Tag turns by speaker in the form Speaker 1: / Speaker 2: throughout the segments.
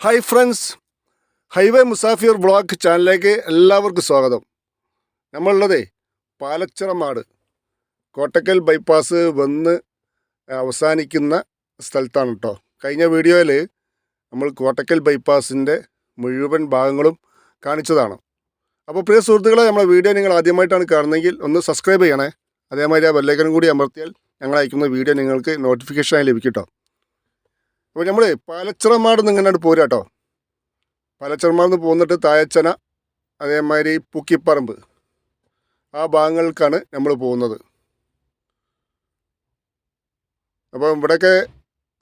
Speaker 1: Hi friends, highway Musafir vlog ചാനലിലേക്ക് എല്ലാവർക്കും സ്വാഗതം. നമ്മളുള്ളതേ പാലച്ചിറമാട് കോട്ടക്കൽ ബൈപ്പാസ് വന്ന് അവസാനിക്കുന്ന സ്ഥലത്താണ് കേട്ടോ. കഴിഞ്ഞ വീഡിയോയിൽ നമ്മൾ കോട്ടക്കൽ ബൈപ്പാസിൻ്റെ മുഴുവൻ ഭാഗങ്ങളും കാണിച്ചതാണ്. അപ്പോൾ പ്രിയ സുഹൃത്തുക്കളെ, നമ്മളെ വീഡിയോ നിങ്ങൾ ആദ്യമായിട്ടാണ് കാണുന്നതെങ്കിൽ ഒന്ന് സബ്സ്ക്രൈബ് ചെയ്യണേ. അതേമാതിരി ആ ബെല്ലൈക്കനും കൂടി അമർത്തിയാൽ ഞങ്ങൾ അയക്കുന്ന വീഡിയോ നിങ്ങൾക്ക് നോട്ടിഫിക്കേഷനായി ലഭിക്കും കേട്ടോ. അപ്പോൾ നമ്മൾ പാലച്ചിറമാട് നിന്ന് ഇങ്ങനെ പോരാ കേട്ടോ. പാലച്ചിറമാട് നിന്ന് പോന്നിട്ട് തായച്ചന, അതേമാതിരി പൂക്കിപ്പറമ്പ്, ആ ഭാഗങ്ങൾക്കാണ് നമ്മൾ പോകുന്നത്. അപ്പോൾ ഇവിടെയൊക്കെ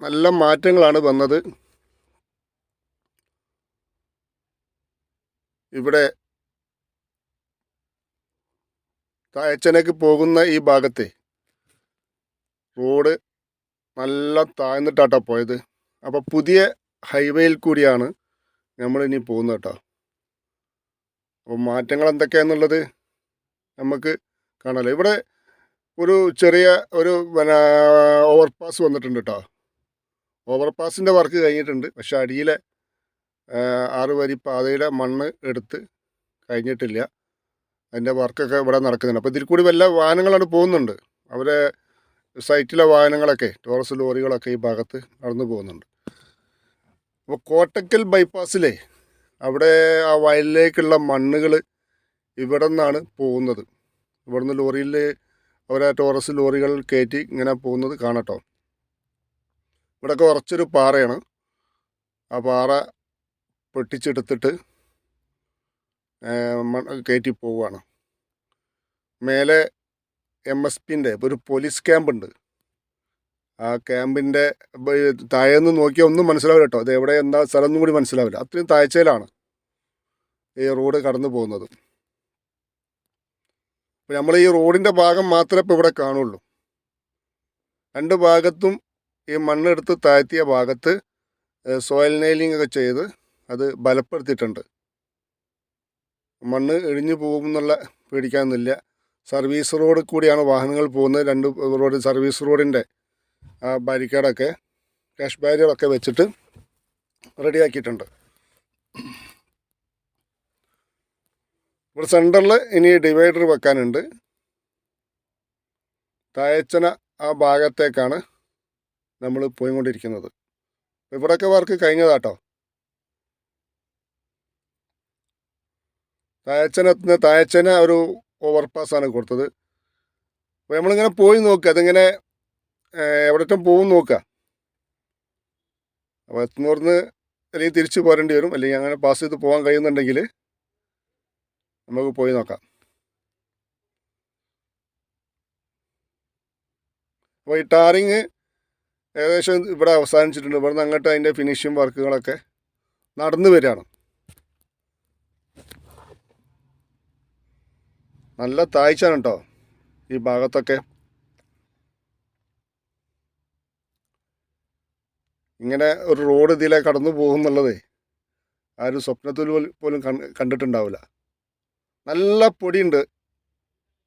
Speaker 1: നല്ല മാറ്റങ്ങളാണ് വന്നത്. ഇവിടെ തായച്ചനക്ക് പോകുന്ന ഈ ഭാഗത്തെ റോഡ് നല്ല താഴ്ന്നിട്ടാട്ടോ പോയത്. അപ്പോൾ പുതിയ ഹൈവേയിൽ കൂടിയാണ് നമ്മളിനി പോകുന്നത് കേട്ടോ. അപ്പോൾ മാറ്റങ്ങൾ എന്തൊക്കെയാണെന്നുള്ളത് നമുക്ക് കാണാമല്ലോ. ഇവിടെ ഒരു ചെറിയ ഒരു ഓവർപാസ് വന്നിട്ടുണ്ട് കേട്ടോ. ഓവർപാസിൻ്റെ വർക്ക് കഴിഞ്ഞിട്ടുണ്ട്, പക്ഷേ അടിയിലെ 6 വരി പാതയുടെ മണ്ണ് എടുത്ത് കഴിഞ്ഞിട്ടില്ല. അതിൻ്റെ വർക്കൊക്കെ ഇവിടെ നടക്കുന്നുണ്ട്. അപ്പോൾ ഇതിൽ കൂടി വല്ല വാഹനങ്ങളാണ് പോകുന്നുണ്ട്. അവരെ സൈറ്റിലെ വാഹനങ്ങളൊക്കെ, ടോറസ് ലോറികളൊക്കെ ഈ ഭാഗത്ത് നടന്നു പോകുന്നുണ്ട്. അപ്പോൾ കോട്ടക്കൽ ബൈപ്പാസിലെ അവിടെ ആ വയലിലേക്കുള്ള മണ്ണുകൾ ഇവിടെ നിന്നാണ് പോകുന്നത്. ഇവിടുന്ന് ലോറിയിൽ അവരെ ടോറസ് ലോറികൾ കയറ്റി ഇങ്ങനെ പോകുന്നത് കാണട്ടോ. ഇവിടെയൊക്കെ കുറച്ചൊരു പാറയാണ്. ആ പാറ പൊട്ടിച്ചെടുത്തിട്ട് കയറ്റി പോവുകയാണ്. മേലെ MSPൻ്റെ ഒരു പോലീസ് ക്യാമ്പുണ്ട്. ആ ക്യാമ്പിൻ്റെ താഴേന്ന് നോക്കിയാൽ ഒന്നും മനസ്സിലാവില്ല കേട്ടോ. അത് എവിടെ എന്താ സ്ഥലം ഒന്നും കൂടി മനസ്സിലാവില്ല. അത്രയും താഴ്ചയിലാണ് ഈ റോഡ് കടന്നു പോകുന്നത്. അപ്പോൾ നമ്മൾ ഈ റോഡിൻ്റെ ഭാഗം മാത്രമേ ഇപ്പോൾ ഇവിടെ കാണുള്ളൂ. 2 ഭാഗത്തും ഈ മണ്ണെടുത്ത് താഴ്ത്തിയ ഭാഗത്ത് സോയിൽ നെയിലിംഗ് ഒക്കെ ചെയ്ത് അത് ബലപ്പെടുത്തിയിട്ടുണ്ട്. മണ്ണ് ഇടിഞ്ഞു പോകുമെന്നുള്ള പേടിക്കാനൊന്നുമില്ല. സർവീസ് റോഡ് കൂടിയാണ് വാഹനങ്ങൾ പോകുന്നത്. 2 റോഡ് സർവീസ് റോഡിൻ്റെ ആ ബാരിക്കേഡൊക്കെ, ക്യാഷ് ബാരിയറൊക്കെ വെച്ചിട്ട് റെഡിയാക്കിയിട്ടുണ്ട്. ഇവിടെ സെൻറ്ററിൽ ഇനി ഡിവൈഡർ വെക്കാനുണ്ട്. തായച്ചന ആ ഭാഗത്തേക്കാണ് നമ്മൾ പോയിക്കൊണ്ടിരിക്കുന്നത്. ഇവിടെയൊക്കെ വർക്ക് കഴിഞ്ഞതാട്ടോ. തായച്ചന ഒരു ഓവർപാസ്സാണ് കൊടുത്തത്. അപ്പോൾ നമ്മളിങ്ങനെ പോയി നോക്കുക, അതിങ്ങനെ എവിടേറ്റം പോകും നോക്കുക. അപ്പോൾ എത്തുന്നോർന്ന് അല്ലെങ്കിൽ തിരിച്ച് പോരേണ്ടി വരും, അല്ലെങ്കിൽ അങ്ങനെ പാസ് ചെയ്ത് പോകാൻ കഴിയുന്നുണ്ടെങ്കിൽ നമുക്ക് പോയി നോക്കാം. അപ്പോൾ ഈ ടാറിങ് ഏകദേശം ഇവിടെ അവസാനിച്ചിട്ടുണ്ട്. ഇവിടെ നിന്ന് അങ്ങോട്ട് അതിൻ്റെ ഫിനിഷിങ് വർക്കുകളൊക്കെ നടന്നു വരികയാണ്. നല്ല താഴ്ചയാണ് കേട്ടോ ഈ ഭാഗത്തൊക്കെ. ഇങ്ങനെ ഒരു റോഡ് ഇതിലെ കടന്നു പോകുന്നുള്ളത് ആരും സ്വപ്നത്തിൽ പോലും കണ്ടിട്ടുണ്ടാവില്ല. നല്ല പൊടിയുണ്ട്.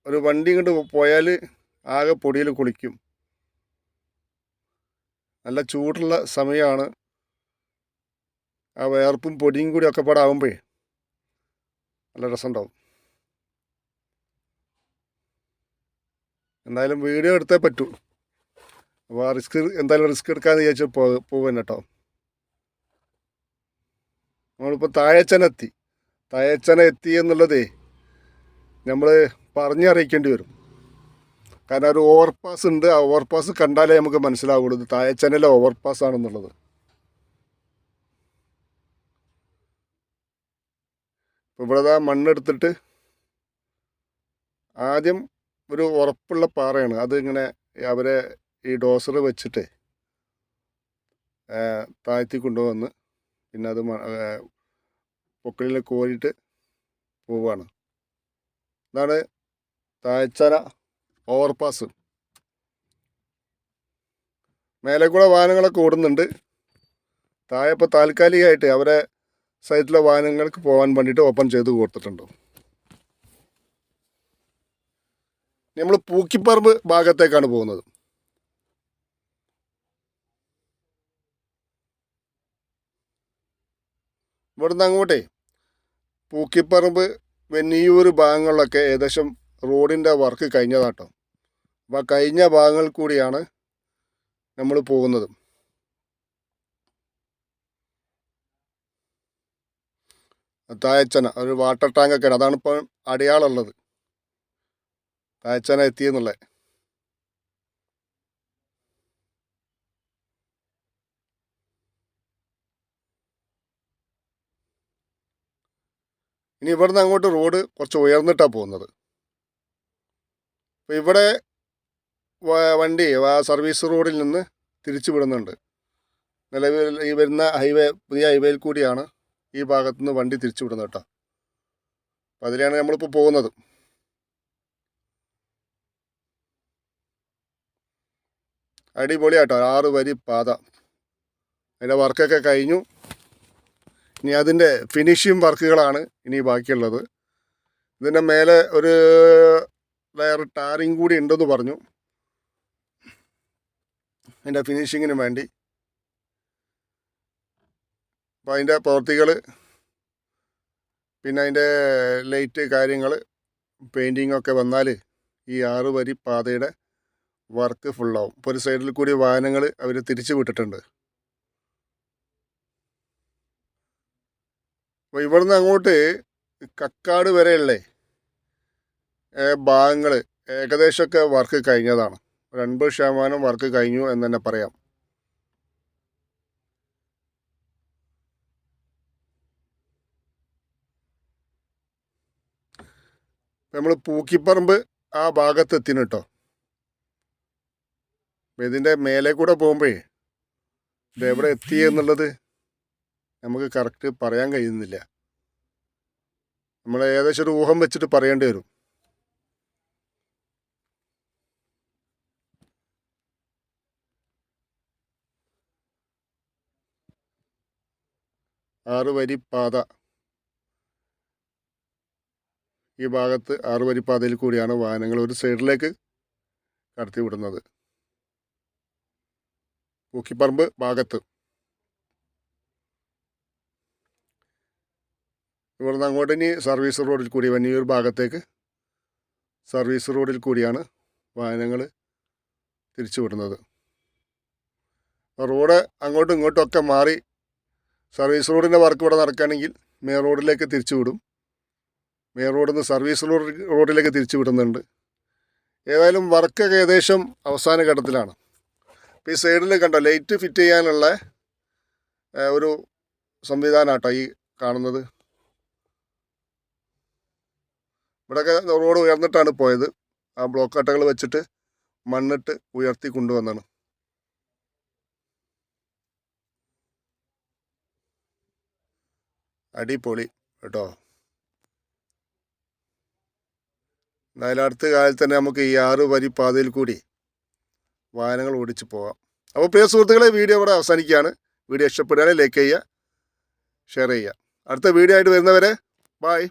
Speaker 1: ഒരു വണ്ടി ഇങ്ങോട്ട് പോയാൽ ആകെ പൊടിയിൽ കുളിക്കും. നല്ല ചൂടുള്ള സമയമാണ്. ആ വേർപ്പും പൊടിയും കൂടി ഒക്കെ പാടാകുമ്പോഴേ നല്ല രസമുണ്ടാവും. എന്തായാലും വീഡിയോ എടുത്തേ പറ്റൂ. അപ്പോൾ ആ എന്തായാലും റിസ്ക് എടുക്കാമെന്ന് വിചാരിച്ച് പോകാൻ കേട്ടോ. നമ്മളിപ്പോൾ തായച്ചന എത്തി എന്നുള്ളതേ നമ്മൾ പറഞ്ഞറിയിക്കേണ്ടി വരും. കാരണം ഒരു ഓവർപാസ് ഉണ്ട്. ആ ഓവർപാസ് കണ്ടാലേ നമുക്ക് മനസ്സിലാവുള്ളൂ ഇത് തായച്ചനയിലെ ഓവർപാസ് ആണെന്നുള്ളത്. ഇപ്പോൾ ഇവിടെ മണ്ണെടുത്തിട്ട് ആദ്യം ഒരു ഉറപ്പുള്ള പാറയാണ്. അതിങ്ങനെ അവരെ ഈ ഡോസർ വെച്ചിട്ട് താഴ്ത്തി കൊണ്ടുവന്ന് പിന്നെ അത് പൊക്കളിൽ കോരിയിട്ട് പോവുകയാണ്. ഇതാണ് താഴ്ചന ഓവർപാസ്. മേലെ കൂടെ വാഹനങ്ങളൊക്കെ ഓടുന്നുണ്ട്. താഴെ ഇപ്പോൾ താൽക്കാലികമായിട്ട് അവരെ സൈറ്റിലെ വാഹനങ്ങൾക്ക് പോകാൻ വേണ്ടിയിട്ട് ഓപ്പൺ ചെയ്ത് കൊടുത്തിട്ടുണ്ട്. നമ്മൾ പൂക്കിപ്പറമ്പ് ഭാഗത്തേക്കാണ് പോകുന്നത്. ഇവിടുന്ന് അങ്ങോട്ടേ പൂക്കിപ്പറമ്പ് വെന്നിയൂർ ഭാഗങ്ങളിലൊക്കെ ഏകദേശം റോഡിൻ്റെ വർക്ക് കഴിഞ്ഞതാട്ടോ. അപ്പോൾ കഴിഞ്ഞ ഭാഗങ്ങളിൽ കൂടിയാണ് നമ്മൾ പോകുന്നത്. തായച്ചന ഒരു വാട്ടർ ടാങ്കൊക്കെ അതാണ് ഇപ്പോൾ അടയാളമുള്ളത്, തായച്ചന എത്തിയെന്നുള്ളത്. ഇനി ഇവിടുന്ന് അങ്ങോട്ട് റോഡ് കുറച്ച് ഉയർന്നിട്ടാണ് പോകുന്നത്. അപ്പോൾ ഇവിടെ വണ്ടി സർവീസ് റോഡിൽ നിന്ന് തിരിച്ചു വിടുന്നുണ്ട്. നിലവിൽ ഈ വരുന്ന ഹൈവേ, പുതിയ ഹൈവേയിൽ കൂടിയാണ് ഈ ഭാഗത്തുനിന്ന് വണ്ടി തിരിച്ചു വിടുന്നത് കേട്ടോ. അപ്പം അതിലാണ് നമ്മളിപ്പോൾ പോകുന്നത്. അടിപൊളിയാട്ടോ, 6 വരി പാത. അതിൻ്റെ വർക്കൊക്കെ കഴിഞ്ഞു. ഇനി അതിൻ്റെ ഫിനിഷിങ് വർക്കുകളാണ് ഇനി ബാക്കിയുള്ളത്. ഇതിൻ്റെ മേലെ ഒരു ലെയർ ടാറിങ് കൂടി ഉണ്ടെന്ന് പറഞ്ഞു, അതിൻ്റെ ഫിനിഷിങ്ങിന് വേണ്ടി. അപ്പോൾ അതിൻ്റെ പ്രവൃത്തികൾ, പിന്നെ അതിൻ്റെ ലൈറ്റ് കാര്യങ്ങൾ, പെയിൻറ്റിങ്ങൊക്കെ വന്നാൽ ഈ 6 വരി പാതയുടെ വർക്ക് ഫുള്ളാവും. ഇപ്പോൾ ഒരു സൈഡിൽ കൂടി വാഹനങ്ങൾ അവർ തിരിച്ചു വിട്ടിട്ടുണ്ട്. അപ്പോൾ ഇവിടുന്ന് അങ്ങോട്ട് കക്കാട് വരെയുള്ള ഭാഗങ്ങൾ ഏകദേശമൊക്കെ വർക്ക് കഴിഞ്ഞതാണ്. 80% വർക്ക് കഴിഞ്ഞു എന്ന് തന്നെ പറയാം. നമ്മൾ പൂക്കിപ്പറമ്പ് ആ ഭാഗത്ത് എത്തിന് കേട്ടോ. ഇതിൻ്റെ മേലെ കൂടെ പോകുമ്പോഴേ ഇത് എവിടെ എത്തി എന്നുള്ളത് നമുക്ക് കറക്റ്റ് പറയാൻ കഴിയുന്നില്ല. നമ്മൾ ഏകദേശം ഒരു ഊഹം വെച്ചിട്ട് പറയേണ്ടി വരും. ആറ് വരി പാത, ഈ ഭാഗത്ത് 6 വരി പാതയിൽ കൂടിയാണ് വാഹനങ്ങൾ ഒരു സൈഡിലേക്ക് കടത്തി വിടുന്നത്. പൂക്കിപ്പറമ്പ് ഭാഗത്ത് ഇവിടുന്ന് അങ്ങോട്ട് ഇനി സർവീസ് റോഡിൽ കൂടി വന്നിയൂർ ഭാഗത്തേക്ക് സർവീസ് റോഡിൽ കൂടിയാണ് വാഹനങ്ങൾ തിരിച്ചു വിടുന്നത്. റോഡ് അങ്ങോട്ടും ഇങ്ങോട്ടും ഒക്കെ മാറി സർവീസ് റോഡിൻ്റെ വർക്ക് ഇവിടെ നടക്കുകയാണെങ്കിൽ മെയിൻ റോഡിലേക്ക് തിരിച്ചു വിടും. മെയിൻ റോഡിൽ നിന്ന് സർവീസ് റോഡിലേക്ക് തിരിച്ചു വിടുന്നുണ്ട്. ഏതായാലും വർക്കൊക്കെ ഏകദേശം അവസാന ഘട്ടത്തിലാണ്. ഇപ്പോൾ ഈ സൈഡിൽ കണ്ടോ, ലൈറ്റ് ഫിറ്റ് ചെയ്യാനുള്ള ഒരു സംവിധാനമാട്ടോ ഈ കാണുന്നത്. ഇവിടെയൊക്കെ റോഡ് ഉയർന്നിട്ടാണ് പോയത്. ആ ബ്ലോക്ക് കട്ടകൾ വെച്ചിട്ട് മണ്ണിട്ട് ഉയർത്തി കൊണ്ടുവന്നാണ്. അടിപൊളി കേട്ടോ. എന്തായാലും അടുത്ത കാലത്ത് തന്നെ നമുക്ക് ഈ 6 വരി പാതയിൽ കൂടി വാഹനങ്ങൾ ഓടിച്ച് പോകാം. അപ്പോൾ പ്രിയ സുഹൃത്തുക്കളെ, വീഡിയോ ഇവിടെ അവസാനിക്കുകയാണ്. വീഡിയോ ഇഷ്ടപ്പെടുകയാണെങ്കിൽ ലൈക്ക് ചെയ്യുക, ഷെയർ ചെയ്യുക. അടുത്ത വീഡിയോ ആയിട്ട് വരുന്നവരെ ബായ്.